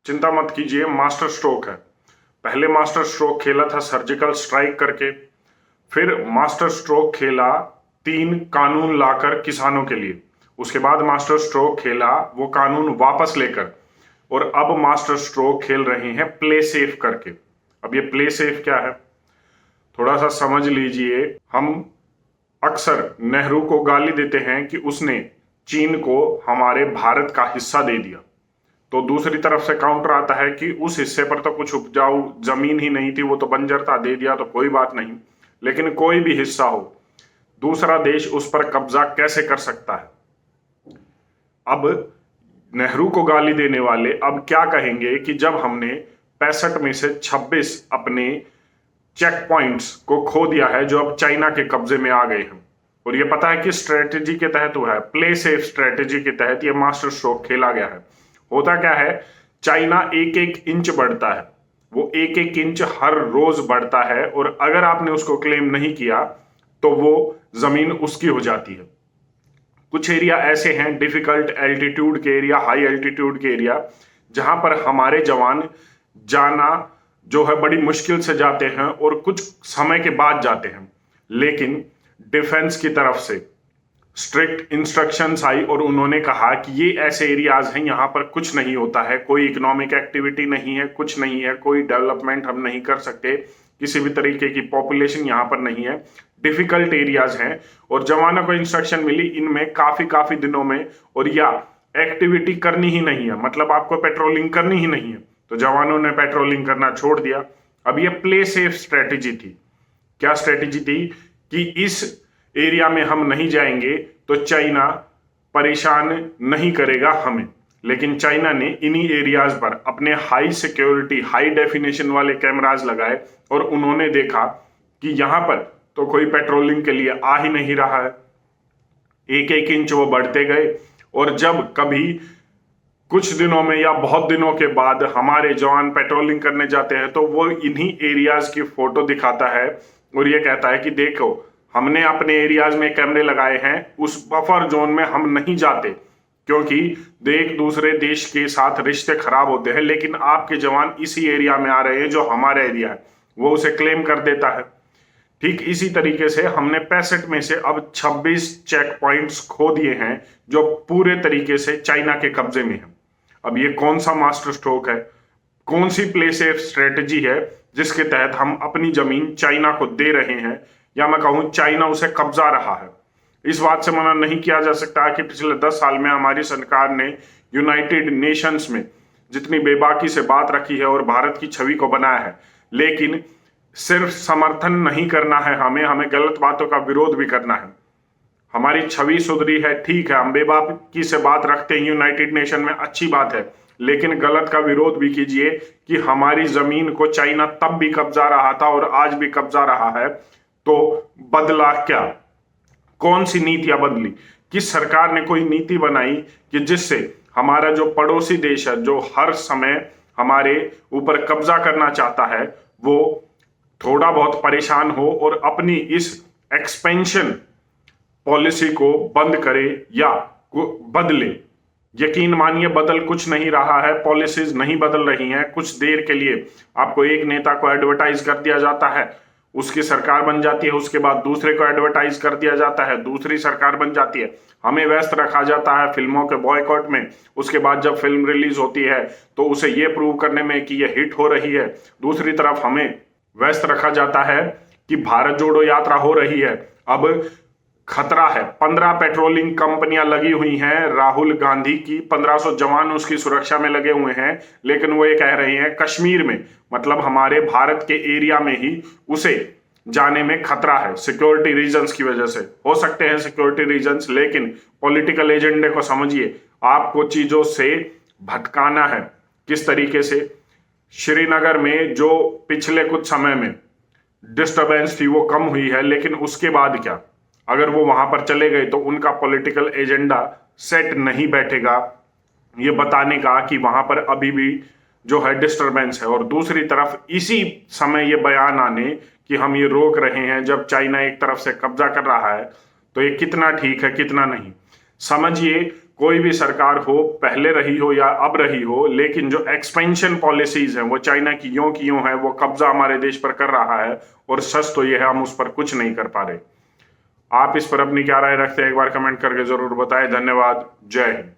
चिंता मत कीजिए, मास्टर स्ट्रोक है। पहले मास्टर स्ट्रोक खेला था सर्जिकल स्ट्राइक करके, फिर मास्टर स्ट्रोक खेला 3 कानून लाकर किसानों के लिए, उसके बाद मास्टर स्ट्रोक खेला वो कानून वापस लेकर, और अब मास्टर स्ट्रोक खेल रहे हैं प्ले सेफ करके। अब ये प्ले सेफ क्या है, थोड़ा सा समझ लीजिए। हम अक्सर नेहरू को गाली देते हैं कि उसने चीन को हमारे भारत का हिस्सा दे दिया, तो दूसरी तरफ से काउंटर आता है कि उस हिस्से पर तो कुछ उपजाऊ जमीन ही नहीं थी, वो तो बंजर था, दे दिया तो कोई बात नहीं, लेकिन कोई भी हिस्सा हो दूसरा देश उस पर कब्जा कैसे कर सकता है। अब नेहरू को गाली देने वाले अब क्या कहेंगे कि जब हमने 65 में से 26 अपने चेक पॉइंट्स को खो दिया है जो अब चाइना के कब्जे में आ गए हैं, और ये पता है कि स्ट्रेटेजी के तहत हुआ है, प्ले सेफ स्ट्रेटेजी के तहत ये मास्टर स्ट्रोक खेला गया है। होता क्या है, चाइना एक एक इंच बढ़ता है, वो एक एक इंच हर रोज बढ़ता है, और अगर आपने उसको क्लेम नहीं किया तो वो जमीन उसकी हो जाती है। कुछ एरिया ऐसे हैं, डिफिकल्ट एल्टीट्यूड के एरिया, हाई एल्टीट्यूड के एरिया, जहां पर हमारे जवान जाना जो है बड़ी मुश्किल से जाते हैं और कुछ समय के बाद जाते हैं, लेकिन डिफेंस की तरफ से स्ट्रिक्ट इंस्ट्रक्शंस आई और उन्होंने कहा कि ये ऐसे एरियाज हैं, यहाँ पर कुछ नहीं होता है, कोई इकोनॉमिक एक्टिविटी नहीं है, कुछ नहीं है, कोई डेवलपमेंट हम नहीं कर सकते, किसी भी तरीके की पॉपुलेशन यहाँ पर नहीं है, डिफिकल्ट एरियाज हैं। और जवानों को इंस्ट्रक्शन मिली इनमें काफी दिनों में और या एक्टिविटी करनी ही नहीं है, मतलब आपको पेट्रोलिंग करनी ही नहीं है, तो जवानों ने पेट्रोलिंग करना छोड़ दिया। अब ये प्ले सेफ स्ट्रेटेजी थी। क्या स्ट्रेटेजी थी कि इस एरिया में हम नहीं जाएंगे तो चाइना परेशान नहीं करेगा हमें, लेकिन चाइना ने इन्हीं एरियाज पर अपने हाई सिक्योरिटी हाई डेफिनेशन वाले कैमराज लगाए और उन्होंने देखा कि यहां पर तो कोई पेट्रोलिंग के लिए आ ही नहीं रहा है। एक एक इंच वो बढ़ते गए, और जब कभी कुछ दिनों में या बहुत दिनों के बाद हमारे जवान पेट्रोलिंग करने जाते हैं तो वो इन्हीं एरियाज की फोटो दिखाता है और ये कहता है कि देखो हमने अपने एरियाज में कैमरे लगाए हैं, उस बफर जोन में हम नहीं जाते क्योंकि एक दूसरे देश के साथ रिश्ते खराब होते हैं, लेकिन आपके जवान इसी एरिया में आ रहे हैं जो हमारा एरिया है, वो उसे क्लेम कर देता है। ठीक इसी तरीके से हमने 65 में से अब 26 चेक पॉइंट्स खो दिए हैं जो पूरे तरीके से चाइना के कब्जे में है। अब ये कौन सा मास्टर स्ट्रोक है, कौन सी प्ले सेफ स्ट्रेटेजी है जिसके तहत हम अपनी जमीन चाइना को दे रहे हैं, या मैं कहूं चाइना उसे कब्जा रहा है। इस बात से मना नहीं किया जा सकता कि पिछले 10 साल में हमारी सरकार ने यूनाइटेड नेशंस में जितनी बेबाकी से बात रखी है और भारत की छवि को बनाया है, लेकिन सिर्फ समर्थन नहीं करना है, हमें गलत बातों का विरोध भी करना है। हमारी छवि सुधरी है, ठीक है, हम बेबाकी से बात रखते हैं यूनाइटेड नेशन में, अच्छी बात है, लेकिन गलत का विरोध भी कीजिए कि हमारी जमीन को चाइना तब भी कब्जा रहा था और आज भी कब्जा रहा है, तो बदला क्या, कौन सी नीतियां बदली, किस सरकार ने कोई नीति बनाई कि जिससे हमारा जो पड़ोसी देश है जो हर समय हमारे ऊपर कब्जा करना चाहता है वो थोड़ा बहुत परेशान हो और अपनी इस एक्सपेंशन पॉलिसी को बंद करे या बदले। यकीन मानिए बदल कुछ नहीं रहा है, पॉलिसीज नहीं बदल रही हैं। कुछ देर के लिए आपको एक नेता को एडवर्टाइज कर दिया जाता है, उसकी सरकार बन जाती है, उसके बाद दूसरे को एडवर्टाइज कर दिया जाता है, दूसरी सरकार बन जाती है, हमें व्यस्त रखा जाता है फिल्मों के बॉयकॉट में। उसके बाद जब फिल्म रिलीज होती है तो उसे ये प्रूव करने में कि ये हिट हो रही है, दूसरी तरफ हमें व्यस्त रखा जाता है कि भारत जोड़ो यात्रा हो रही है। अब खतरा है, 15 पेट्रोलिंग कंपनियां लगी हुई हैं, राहुल गांधी की 1500 जवान उसकी सुरक्षा में लगे हुए हैं, लेकिन वो ये कह रहे हैं कश्मीर में, मतलब हमारे भारत के एरिया में ही उसे जाने में खतरा है सिक्योरिटी रीजंस की वजह से। हो सकते हैं सिक्योरिटी रीजंस, लेकिन पॉलिटिकल एजेंडे को समझिए, आपको चीजों से भटकाना है। किस तरीके से श्रीनगर में जो पिछले कुछ समय में डिस्टर्बेंस थी वो कम हुई है, लेकिन उसके बाद क्या, अगर वो वहां पर चले गए तो उनका पॉलिटिकल एजेंडा सेट नहीं बैठेगा ये बताने का कि वहां पर अभी भी जो है डिस्टर्बेंस है, और दूसरी तरफ इसी समय ये बयान आने कि हम ये रोक रहे हैं जब चाइना एक तरफ से कब्जा कर रहा है, तो ये कितना ठीक है कितना नहीं। समझिए कोई भी सरकार हो, पहले रही हो या अब रही हो, लेकिन जो एक्सपेंशन पॉलिसीज हैं वो चाइना की यूं है, वो कब्जा हमारे देश पर कर रहा है, और सच तो ये है हम उस पर कुछ नहीं कर पा रहे। आप इस पर अपनी क्या राय रखते हैं, एक बार कमेंट करके जरूर बताएं। धन्यवाद। जय हिंद।